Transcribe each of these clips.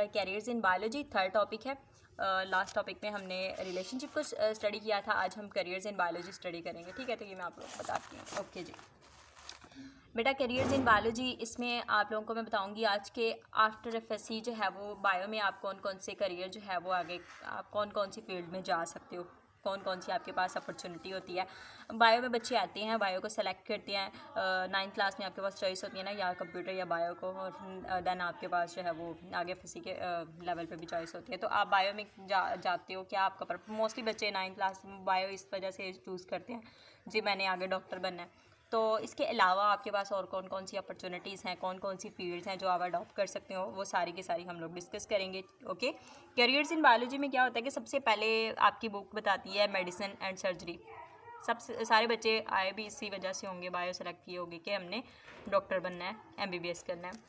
Carriers in biology, third topic है। Last topic में हमने रिलेशनशिप को स्टडी किया था, आज हम करियर्स इन बायोलॉजी स्टडी करेंगे। ठीक है, तो ये मैं आप लोगों को बताती हूँ। ओके जी बेटा, करियर्स इन बायोलॉजी, इसमें आप लोगों को मैं बताऊंगी आज के आफ्टर एफएससी जो है वो बायो में आप कौन कौन से करियर जो है वो आगे आप कौन कौन सी फील्ड में जा सकते हो, कौन कौन सी आपके पास अपॉर्चुनिटी होती है। बायो में बच्चे आते हैं, बायो को सेलेक्ट करते हैं, 9th क्लास में आपके पास चॉइस होती है ना, या कंप्यूटर या बायो को, और देन आपके पास जो है वो आगे एफएससी के लेवल पे भी चॉइस होती है। तो आप बायो में जाते हो, क्या आपका मोस्टली बच्चे 9th क्लास में बायो इस वजह से चूज़ करते हैं जी मैंने आगे डॉक्टर बनना है। तो इसके अलावा आपके पास और कौन कौन सी अपॉर्चुनिटीज़ हैं, कौन कौन सी फील्ड्स हैं जो आप अडॉप्ट कर सकते हो, वो सारी की सारी हम लोग डिस्कस करेंगे। ओके, करियर्स इन बायोलॉजी में क्या होता है कि सबसे पहले आपकी बुक बताती है मेडिसिन एंड सर्जरी। सब सारे बच्चे आए भी इसी वजह से होंगे, बायो सेलेक्ट किए होंगे कि हमने डॉक्टर बनना है, एमबीबीएस करना है।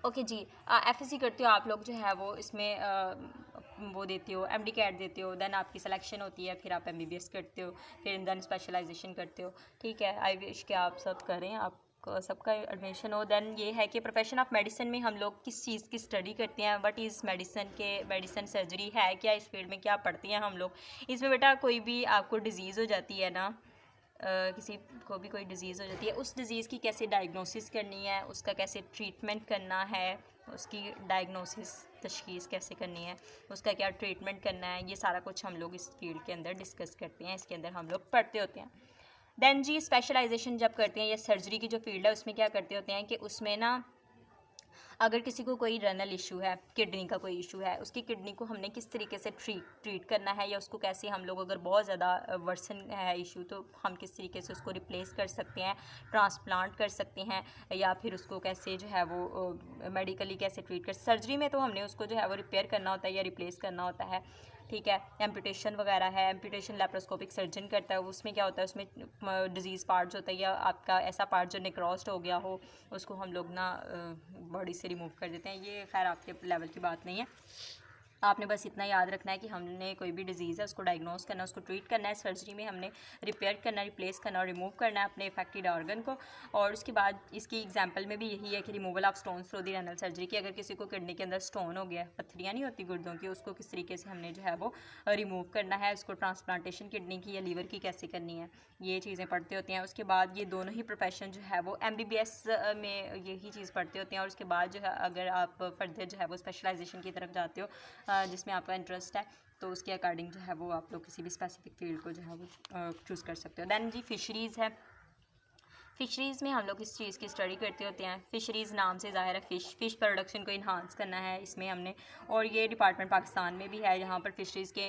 ओके जी, एफएससी करते हो आप लोग जो है वो इसमें वो देते हो, एमडी कैट देते हो, देन आपकी सिलेक्शन होती है, फिर आप एमबीबीएस करते हो, फिर देन स्पेशलाइजेशन करते हो। ठीक है, आई विश कि आप सब करें, आप सबका एडमिशन हो। देन ये है कि प्रोफेशन ऑफ मेडिसिन में हम लोग किस चीज़ की स्टडी करते हैं, व्हाट इज़ मेडिसिन के मेडिसिन सर्जरी है क्या, इस फील्ड में क्या पढ़ते हैं हम लोग। इसमें बेटा कोई भी आपको डिजीज़ हो जाती है ना, किसी को भी कोई डिज़ीज़ हो जाती है, उस डिज़ीज़ की कैसे डायग्नोसिस करनी है, उसका कैसे ट्रीटमेंट करना है, उसकी डायग्नोसिस तशख़ीस कैसे करनी है, उसका क्या ट्रीटमेंट करना है, ये सारा कुछ हम लोग इस फील्ड के अंदर डिस्कस करते हैं, इसके अंदर हम लोग पढ़ते होते हैं। देन जी स्पेशलाइजेशन जब करते हैं, या सर्जरी की जो फील्ड है उसमें क्या करते होते हैं कि उसमें ना अगर किसी को कोई रेनल इशू है, किडनी का कोई इशू है, उसकी किडनी को हमने किस तरीके से ट्रीट करना है, या उसको कैसे हम लोग अगर बहुत ज़्यादा वर्सन है इशू तो हम किस तरीके से उसको रिप्लेस कर सकते हैं, ट्रांसप्लांट कर सकते हैं, या फिर उसको कैसे जो है वो मेडिकली कैसे ट्रीट कर। सर्जरी में तो हमने उसको जो है वो रिपेयर करना होता है या रिप्लेस करना होता है। ठीक है, एम्पुटेशन वगैरह है, एम्पुटेशन लेप्रोस्कोपिक सर्जन करता है, उसमें क्या होता है, उसमें डिजीज़ पार्ट्स होता है या आपका ऐसा पार्ट जो नेक्रोस्ड हो गया हो उसको हम लोग ना बॉडी से रिमूव कर देते हैं। ये खैर आपके लेवल की बात नहीं है, आपने बस इतना याद रखना है कि हमने कोई भी डिजीज़ है उसको डायग्नोस करना, उसको ट्रीट करना है। सर्जरी में हमने रिपेयर करना, रिप्लेस करना और रिमूव करना है अपने इफेक्टेड ऑर्गन को। और उसके बाद इसकी एग्जांपल में भी यही है कि removal of stone through the renal surgery की, अगर किसी को किडनी के अंदर स्टोन हो गया, पत्थरियाँ नहीं होती गुर्दों की, उसको किस तरीके से हमने जो है वो रिमूव करना है, उसको ट्रांसप्लांटेशन किडनी की या लीवर की कैसे करनी है, ये चीज़ें पढ़ते होते हैं। उसके बाद ये दोनों ही प्रोफेशन जो है वो एमबीबीएस में यही चीज़ पढ़ते होते हैं। और उसके बाद जो है अगर आप फर्दर जो है वो स्पेशलाइजेशन की तरफ जाते हो जिसमें आपका इंटरेस्ट है, तो उसके अकॉर्डिंग जो है वो आप लोग किसी भी स्पेसिफिक फील्ड को जो है वो चूज़ कर सकते हो। दैन जी फिशरीज़ है, फ़िशरीज़ में हम लोग इस चीज़ की स्टडी करते होते हैं। फ़िशरीज़ नाम से ज़ाहिर है फ़िश प्रोडक्शन को इन्हांस करना है इसमें हमने, और ये डिपार्टमेंट पाकिस्तान में भी है जहाँ पर फ़िशरीज़ के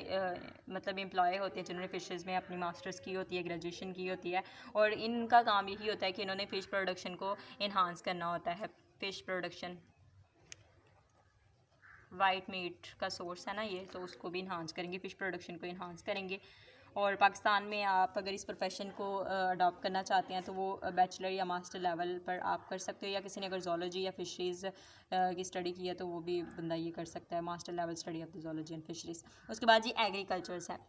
मतलब एम्प्लॉय होते हैं जिन्होंने फ़िशरीज़ में अपनी मास्टर्स की होती है, ग्रेजुएशन की होती है, और इनका काम यही होता है कि इन्होंने फ़िश प्रोडक्शन को इन्हांस करना होता है। फ़िश प्रोडक्शन वाइट मीट का सोर्स है ना ये, तो उसको भी इन्हांस करेंगे, फ़िश प्रोडक्शन को इन्हांस करेंगे। और पाकिस्तान में आप अगर इस प्रोफेशन को अडॉप्ट करना चाहते हैं तो वो बैचलर या मास्टर लेवल पर आप कर सकते हो, या किसी ने अगर जोलॉजी या फिशरीज़ की स्टडी की है तो वो भी बंदा ये कर सकता है, master level study of the zoology and fisheries. उसके बाद जी एग्रीकल्चर्स है।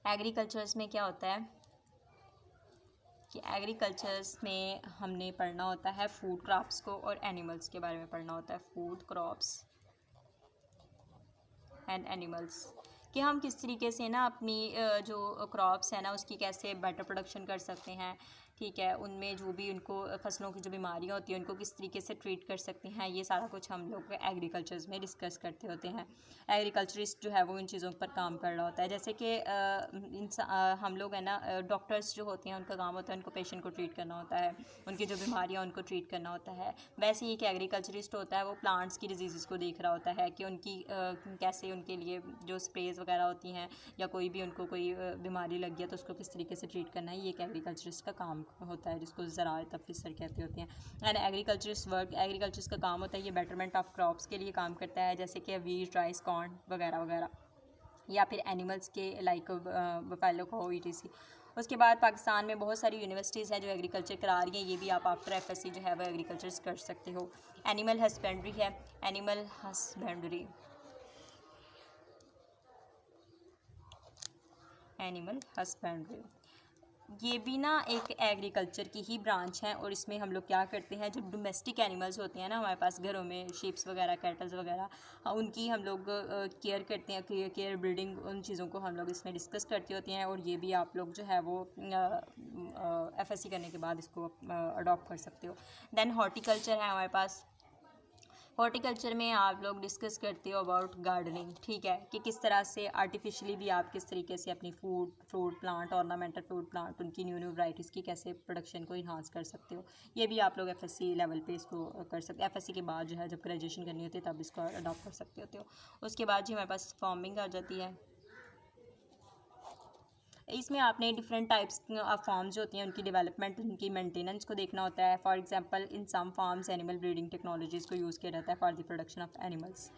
एग्रीकल्चर्स में क्या होता है कि एग्रीकल्चर्स में हमने पढ़ना होता है फूड क्रॉप्स को और एनिमल्स के बारे में पढ़ना होता है, फूड क्रॉप्स एंड एनिमल्स, कि हम किस तरीके से ना अपनी जो क्रॉप्स है ना उसकी कैसे बेटर प्रोडक्शन कर सकते हैं। ठीक है, उनमें जो भी उनको फसलों की जो बीमारियां होती हैं उनको किस तरीके से ट्रीट कर सकते हैं, ये सारा कुछ हम लोग एग्रीकल्चर्स में डिस्कस करते होते हैं। एग्रीकल्चरिस्ट जो है वो इन चीज़ों पर काम कर रहा होता है, जैसे कि हम लोग है ना डॉक्टर्स जो होते हैं उनका काम होता है उनको पेशेंट को ट्रीट करना होता है, उनकी जो बीमारियाँ उनको ट्रीट करना होता है। वैसे ही एक एग्रीकल्चरिस्ट होता है वो प्लांट्स की डिजीज़ को देख रहा होता है कि उनकी कैसे उनके लिए जो स्प्रेज वगैरह होती हैं या कोई भी उनको कोई बीमारी लग गया तो उसको किस तरीके से ट्रीट करना है, ये एक एग्रीकल्चरिस्ट का काम होता है जिसको ज़राअत अफसर कहते होते हैं। एंड एग्रीकल्चरिस्ट वर्क, एग्रीकल्चरिस्ट का काम होता है ये बेटरमेंट ऑफ क्रॉप्स के लिए काम करता है, जैसे कि वीट, राइस, कॉर्न वगैरह वगैरह, या फिर एनिमल्स के लाइक बफेलो को ETC। उसके बाद पाकिस्तान में बहुत सारी यूनिवर्सिटीज़ हैं जो एग्रीकल्चर करा रही हैं, ये भी आप आफ्टर एफएससी जो है वो एग्रीकल्चर कर सकते हो। एनिमल हस्बेंड्री है, एनिमल हस्बेंड्री, एनिमल हस्बेंड्री ये भी ना एक एग्रीकल्चर की ही ब्रांच है, और इसमें हम लोग क्या करते हैं, जो डोमेस्टिक एनिमल्स होते हैं ना हमारे पास घरों में, शीप्स वगैरह, कैटल्स वगैरह, उनकी हम लोग केयर करते हैं, केयर ब्रीडिंग, उन चीज़ों को हम लोग इसमें डिस्कस करते होते हैं। और ये भी आप लोग जो है वो FSC करने के बाद इसको अडॉप्ट कर सकते हो। देन हॉर्टिकल्चर है हमारे पास। हॉर्टिकल्चर में आप लोग डिस्कस करते हो अबाउट गार्डनिंग, ठीक है, कि किस तरह से आर्टिफिशियली भी आप किस तरीके से अपनी fruit plant, ornamental fruit plant, उनकी न्यू वैराइटीज़ की कैसे प्रोडक्शन को इन्हांस कर सकते हो। ये भी आप लोग FSC लेवल पे इसको कर सकते हो। FSC के बाद जो है जब ग्रेजुएशन करनी होती है तब इसको अडॉप्ट कर सकते होते हो। उसके बाद जी हमारे पास फार्मिंग आ जाती है। इसमें आपने डिफरेंट टाइप्स ऑफ फार्म्स जो होती हैं उनकी डेवलपमेंट, उनकी मेंटेनेंस को देखना होता है। For example in some farms animal breeding technologies को यूज़ किया जाता है for the production of animals,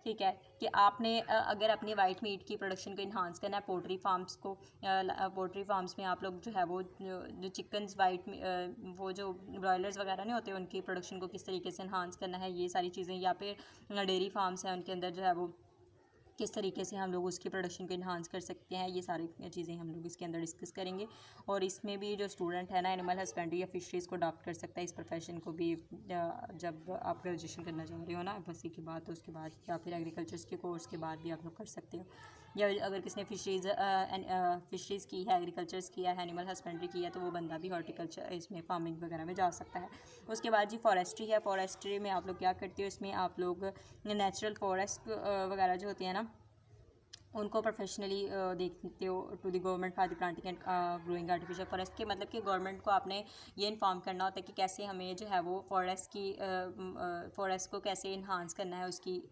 ठीक है, कि आपने अगर अपनी वाइट मीट की प्रोडक्शन को इन्हांस करना है, पोल्ट्री फार्म्स को, पोल्ट्री फार्म्स में आप लोग जो है वो जो चिकन्स वाइट, वो जो ब्रॉयलर्स वगैरह नहीं होते, उनकी प्रोडक्शन को किस तरीके से इन्हांस करना है, ये सारी चीज़ें, या फिर डेयरी फार्म्स हैं उनके अंदर जो है वो किस तरीके से हम लोग उसकी प्रोडक्शन को इन्हांस कर सकते हैं, ये सारी चीज़ें हम लोग इसके अंदर डिस्कस करेंगे। और इसमें भी जो स्टूडेंट है ना एनिमल हस्बेंड्री या फिशरीज़ को अडॉप्ट कर सकता है, इस प्रोफेशन को भी, जब आप ग्रेजुएशन करना चाह रहे हो ना FSC के बाद, तो उसके बाद, या फिर एग्रीकल्चर के कोर्स के बाद भी आप लोग कर सकते हो। या अगर किसने फिशरीज़ की है, एग्रीकल्चर्स किया है, एनिमल हस्बेंड्री किया है, तो वो बंदा भी हॉर्टिकल्चर इसमें फार्मिंग वगैरह में जा सकता है। उसके बाद जी फॉरेस्ट्री है। फॉरेस्ट्री में आप लोग क्या करते हो, इसमें आप लोग नेचुरल फॉरेस्ट वगैरह जो होती है ना उनको प्रोफेशनली देखते हो to the government for the planting and growing artificial forest के, मतलब कि गवर्नमेंट को आपने ये इन्फॉर्म करना होता है कि कैसे हमें जो है वो फॉरेस्ट को कैसे इन्हांस करना है, उसकी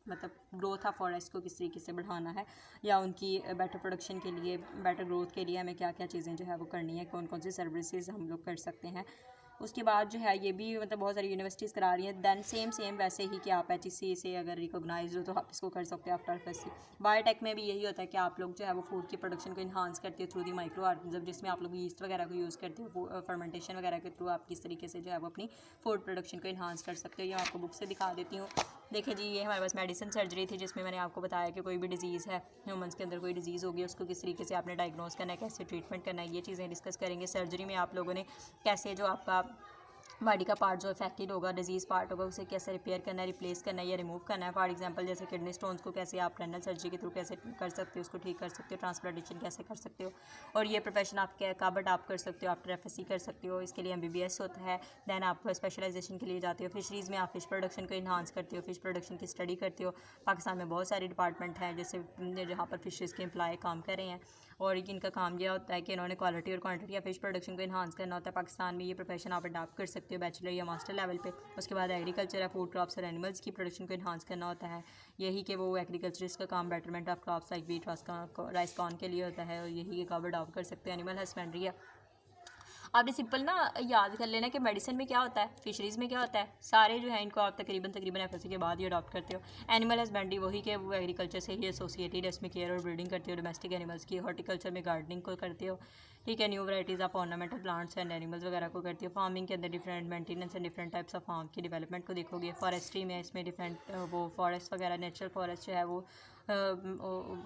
मतलब ग्रोथ ऑफ फॉरेस्ट को किस तरीके से बढ़ाना है, या उनकी बेटर प्रोडक्शन के लिए, बेटर ग्रोथ के लिए हमें क्या क्या चीज़ें जो है वो करनी है, कौन कौन सी सर्विसेज हम लोग कर सकते हैं। उसके बाद जो है ये भी मतलब बहुत सारी यूनिवर्सिटीज़ करा रही हैं। दैन सेम वैसे ही कि आप HEC से अगर रिकॉग्नाइज हो तो आप इसको कर सकते हो आफ्टर FSC। बायोटेक में भी यही होता है कि आप लोग जो है वो फूड की प्रोडक्शन को इन्हांस करते हो थ्रू दी माइक्रो ऑर्गेनिज्म, जिसमें आप लोग ईस्ट वगैरह को यूज़ करते हो, फर्मेंटेशन वगैरह के थ्रू आप किस तरीके से जो है वो अपनी फूड प्रोडक्शन को इन्हांस कर सकते हो। ये आपको बुक से दिखा देती हूँ। देखिए जी, ये हमारे पास मेडिसिन सर्जरी थी, जिसमें मैंने आपको बताया कि कोई भी डिजीज़ है, ह्यूमंस के अंदर कोई डिजीज़ होगी, उसको किस तरीके से आपने डायग्नोस करना है, कैसे ट्रीटमेंट करना है, ये चीज़ें डिस्कस करेंगे। सर्जरी में आप लोगों ने कैसे जो आपका बॉडी का पार्ट जो अफेक्टेड होगा, डिजीज़ पार्ट होगा, उसे कैसे रिपेयर करना है, रिप्लेस करना है या रिमूव करना है। फॉर एग्जांपल जैसे किडनी स्टोन्स को कैसे आप रेनल सर्जरी के थ्रू कैसे कर सकते हो, उसको ठीक कर सकते हो, ट्रांसप्लांटेशन कैसे कर सकते हो। और ये प्रोफेशन आप कब अडॉप्ट कर सकते हो, आफ्टर FSC कर सकते हो। इसके लिए MBBS होता है। दैन आप स्पेशलाइजेशन के लिए जाते हो। फिशरीज़ में आप फिश प्रोडक्शन को इन्हांस करते हो, फिश प्रोडक्शन की स्टडी करते हो। पाकिस्तान में बहुत सारे डिपार्टमेंट हैं जैसे जहाँ पर फिशरीज़ के एम्प्लॉय काम कर रहे हैं, और इनका काम यह होता है कि इन्होंने क्वालिटी और क्वांटिटी या फिश प्रोडक्शन को इन्हांस करना होता है। पाकिस्तान में ये प्रोफेशन आप अडॉप्ट कर सकते हो बैचलर या मास्टर लेवल पे। उसके बाद एग्रीकल्चर है, फूड क्रॉप्स और एनिमल्स की प्रोडक्शन को इन्हांस करना होता है। यही कि वो एग्रीकल्चरिस्ट का काम betterment of crops like wheat, rice corn के लिए होता है, और यही कि कब अडॉप्ट कर सकते हो। एनिमल हस्बेंड्री है, आपने सिंपल ना याद कर लेना कि मेडिसिन में क्या होता है, फिशरीज़ में क्या होता है, सारे जो है इनको आप तकरीबन FSC के बाद ही अडॉप्ट करते हो। एनिमल हस्बेंड्री वही कि वो एग्रीकल्चर से ही एसोसिएटेड है, इसमें केयर और ब्रीडिंग करते हो डोमेस्टिक एनिमल्स की। हॉर्टिकल्चर में गार्डनिंग को करते हो, ठीक है, new varieties of ornamental plants and animals वगैरह को करते हो। फार्मिंग के अंदर different maintenance and different types of farm की डेवलपमेंट को देखोगे। फॉरेस्ट्री में इसमें डिफरेंट वो फॉरेस्ट वगैरह, नेचुरल फॉरेस्ट जो है वो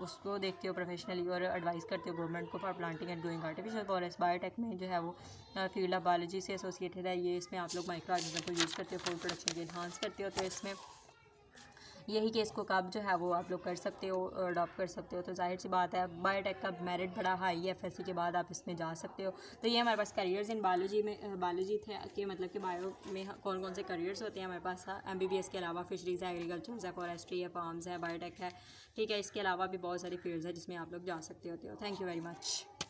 उसको देखते हो प्रोफेशनली, और एडवाइस करते हो गवर्नमेंट को for planting and growing artificial forest. Biotech में जो है वो फील्ड ऑफ बायोलॉजी से एसोसिएटेड है। ये इसमें आप लोग माइक्रो ऑर्गेनिज्म को यूज़ करते हो, फूड प्रोडक्शन को इन्हांस करते हो। तो इसमें यही कि इसको कब जो है वो आप लोग कर सकते हो, अडॉप्ट कर सकते हो। तो जाहिर सी बात है बायोटेक का मेरिट बड़ा हाई है, FSC के बाद आप इसमें जा सकते हो। तो ये हमारे पास करियर्स इन बायोलॉजी में बायोलॉजी थे कि मतलब कि बायो में कौन कौन से करियर्स होते हैं हमारे पास। MBBS के अलावा फिशरीज़ है, एग्रीकल्चर है, फॉरेस्ट्री है, फार्म्स है, बायोटेक है, ठीक है। इसके अलावा भी बहुत सारी फील्ड्स है जिसमें आप लोग जा सकते होते हो। Thank you very much.